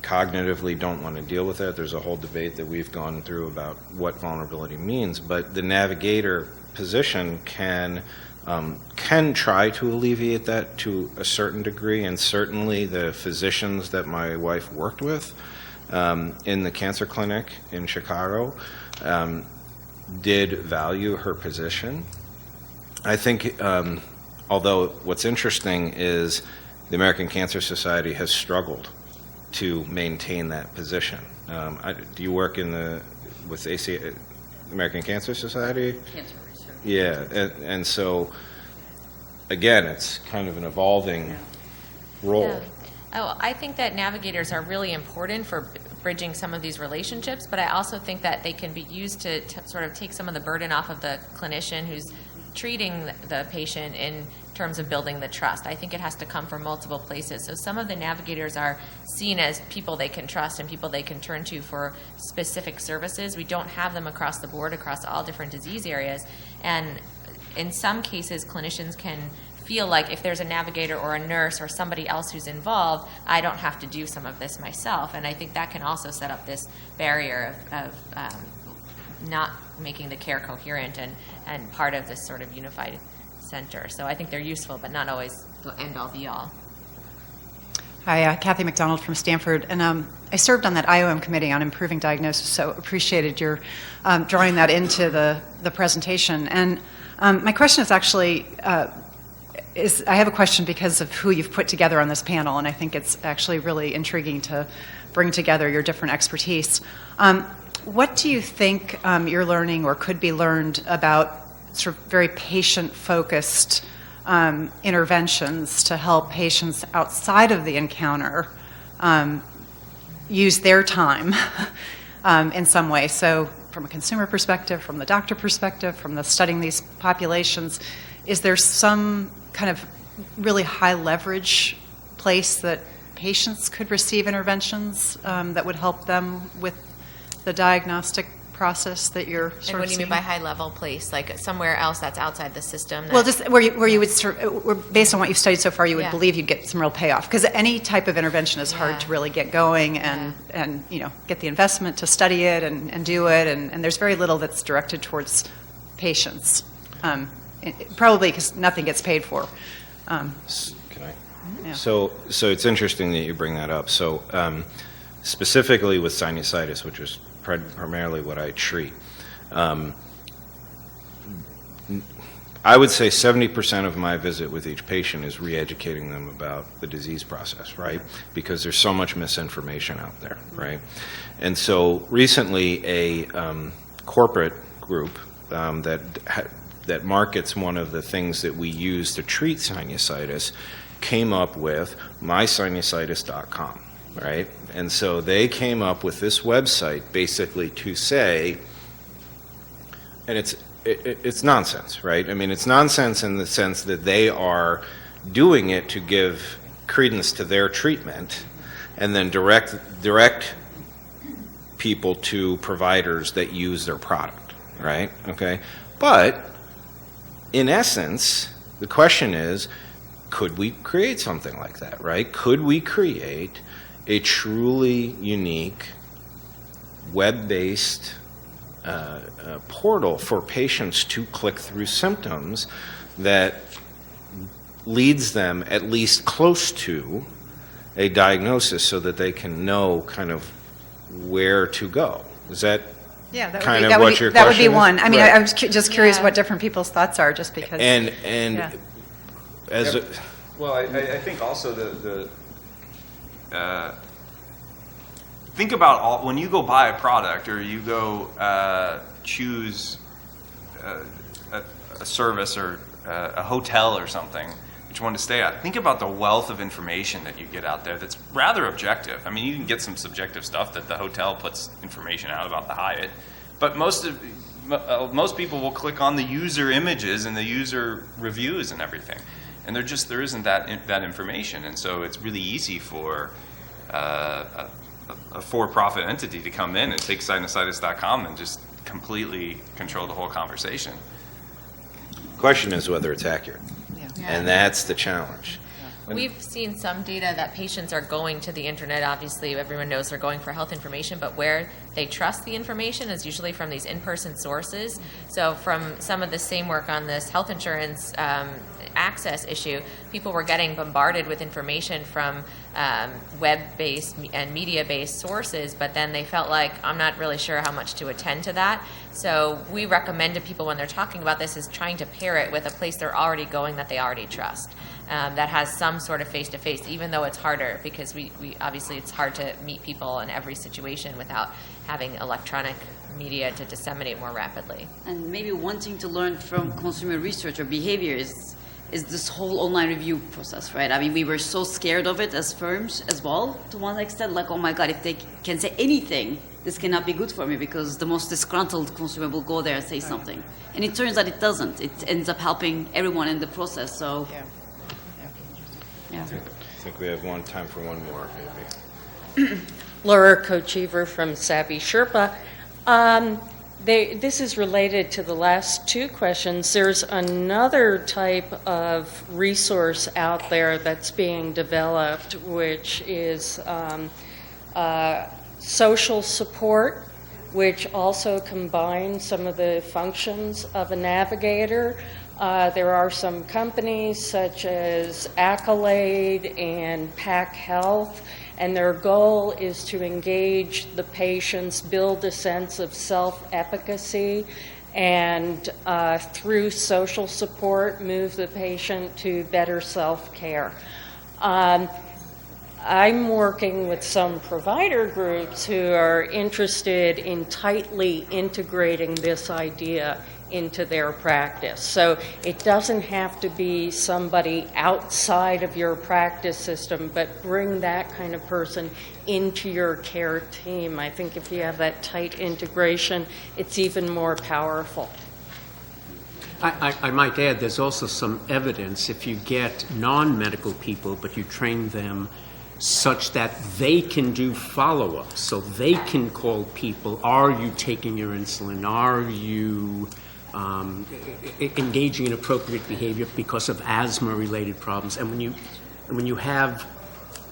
cognitively don't want to deal with it. There's a whole debate that we've gone through about what vulnerability means, but the navigator position can try to alleviate that to a certain degree, and certainly the physicians that my wife worked with in the cancer clinic in Chicago did value her position. I think, although what's interesting is the American Cancer Society has struggled to maintain that position. Do you work with American Cancer Society? Cancer research. Yeah, and so, again, it's kind of an evolving role. Yeah. Oh, I think that navigators are really important for bridging some of these relationships, but I also think that they can be used to sort of take some of the burden off of the clinician who's treating the patient in terms of building the trust. I think it has to come from multiple places. So some of the navigators are seen as people they can trust and people they can turn to for specific services. We don't have them across the board, across all different disease areas. And in some cases, clinicians can feel like if there's a navigator or a nurse or somebody else who's involved, I don't have to do some of this myself. And I think that can also set up this barrier of not making the care coherent and part of this sort of unified center. So I think they're useful, but not always the end-all, be-all. Hi, Kathy McDonald from Stanford, and I served on that IOM committee on improving diagnosis, so appreciated your drawing that into the presentation. And my question is actually, I have a question because of who you've put together on this panel, and I think it's actually really intriguing to bring together your different expertise. What do you think you're learning or could be learned about sort of very patient-focused interventions to help patients outside of the encounter use their time in some way? So from a consumer perspective, from the doctor perspective, from the studying these populations, is there some kind of really high leverage place that patients could receive interventions that would help them with the diagnostic process that you're sort of And what do you mean seeing? by high-level place? Like somewhere else that's outside the system? Well, just where you would, based on what you've studied so far, you would Yeah. believe you'd get some real payoff. Because any type of intervention is hard Yeah. to really get going and get the investment to study it and do it. And there's very little that's directed towards patients, probably because nothing gets paid for. Can I? Yeah. So it's interesting that you bring that up. So specifically with sinusitis, which is primarily what I treat, I would say 70% of my visit with each patient is re-educating them about the disease process, right? Because there's so much misinformation out there, right? And so recently a corporate group that markets one of the things that we use to treat sinusitis came up with mysinusitis.com, right? And so they came up with this website basically to say, and it's nonsense, right? I mean, it's nonsense in the sense that they are doing it to give credence to their treatment and then direct people to providers that use their product, right? Okay? But in essence, the question is, could we create something like that, right? Could we create a truly unique web-based portal for patients to click through symptoms that leads them at least close to a diagnosis so that they can know kind of where to go. Is that Yeah, that kind would of be, what your that would be question is? one. I mean, Right. I was just curious Yeah. what different people's thoughts are, just because. and Yeah. as a, Well, I think also think about when you go buy a product or you go choose a service or a hotel or something, which one to stay at. Think about the wealth of information that you get out there that's rather objective. I mean, you can get some subjective stuff that the hotel puts information out about the Hyatt, but most people will click on the user images and the user reviews and everything, and there isn't that information, and so it's really easy for a for-profit entity to come in and take sinusitis.com and just completely control the whole conversation. question is whether it's accurate. And that's the challenge. We've seen some data that patients are going to the internet. Obviously, everyone knows they're going for health information, but where they trust the information is usually from these in-person sources. So from some of the same work on this health insurance access issue, people were getting bombarded with information from web-based and media-based sources, but then they felt like, I'm not really sure how much to attend to that. So we recommend to people when they're talking about this is trying to pair it with a place they're already going that they already trust. That has some sort of face-to-face, even though it's harder because we obviously it's hard to meet people in every situation without having electronic media to disseminate more rapidly. And maybe wanting to learn from consumer research or behavior is this whole online review process, right? I mean, we were so scared of it as firms as well, to one extent, like, oh my God, if they can say anything, this cannot be good for me because the most disgruntled consumer will go there and say something. And it turns out it doesn't. It ends up helping everyone in the process, so. Yeah. I think we have time for one more, maybe. Laura Kochever from Savvy Sherpa. This is related to the last two questions. There's another type of resource out there that's being developed, which is social support, which also combines some of the functions of a navigator. There are some companies such as Accolade and Pack Health, and their goal is to engage the patients, build a sense of self-efficacy, and through social support, move the patient to better self-care. I'm working with some provider groups who are interested in tightly integrating this idea into their practice. So it doesn't have to be somebody outside of your practice system, but bring that kind of person into your care team. I think if you have that tight integration, it's even more powerful. I might add, there's also some evidence if you get non-medical people, but you train them such that they can do follow-up, so they can call people, are you taking your insulin? Are you engaging in appropriate behavior because of asthma-related problems? And when you have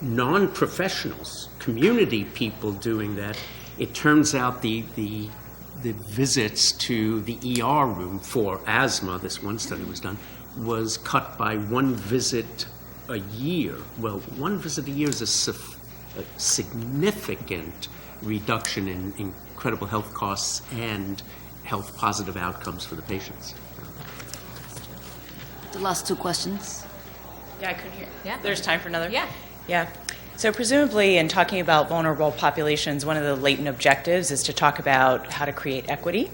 non-professionals, community people doing that, it turns out the visits to the ER room for asthma, this one study was done, was cut by one visit a year. Well, one visit a year is a significant reduction in incredible health costs and health positive outcomes for the patients. The last two questions. Yeah, I couldn't hear. Yeah. There's time for another? Yeah. Yeah. So presumably in talking about vulnerable populations, one of the latent objectives is to talk about how to create equity.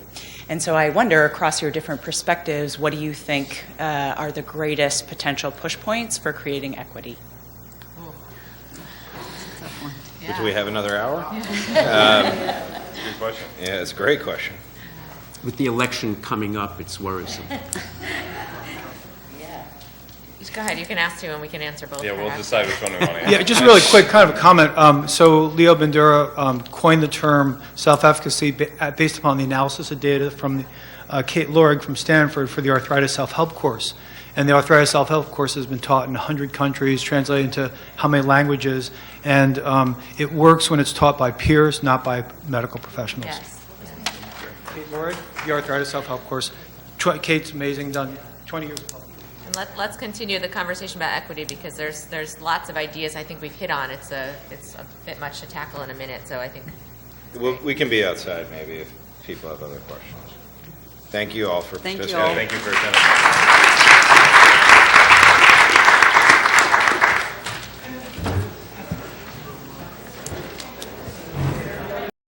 And so I wonder, across your different perspectives, what do you think are the greatest potential push points for creating equity? Do we have another hour? Good question. Yeah, it's a great question. With the election coming up, it's worrisome. Just go ahead, you can ask two and we can answer both. Yeah, we'll perhaps. decide which one we want to answer. Yeah, just really quick, kind of a comment. So Leo Bandura coined the term self-efficacy based upon the analysis of data from Kate Lorig from Stanford for the Arthritis Self-Help course. And the Arthritis Self-Help course has been taught in 100 countries, translated into how many languages, and it works when it's taught by peers, not by medical professionals. Yes. Kate Lorig, the Arthritis Self-Help course. Kate's amazing, done 20 years of public. And let's continue the conversation about equity because there's lots of ideas I think we've hit on. It's a bit much to tackle in a minute, so I think. We can be outside maybe if people have other questions. Thank you all for Thank you participating. all. Thank you for attending.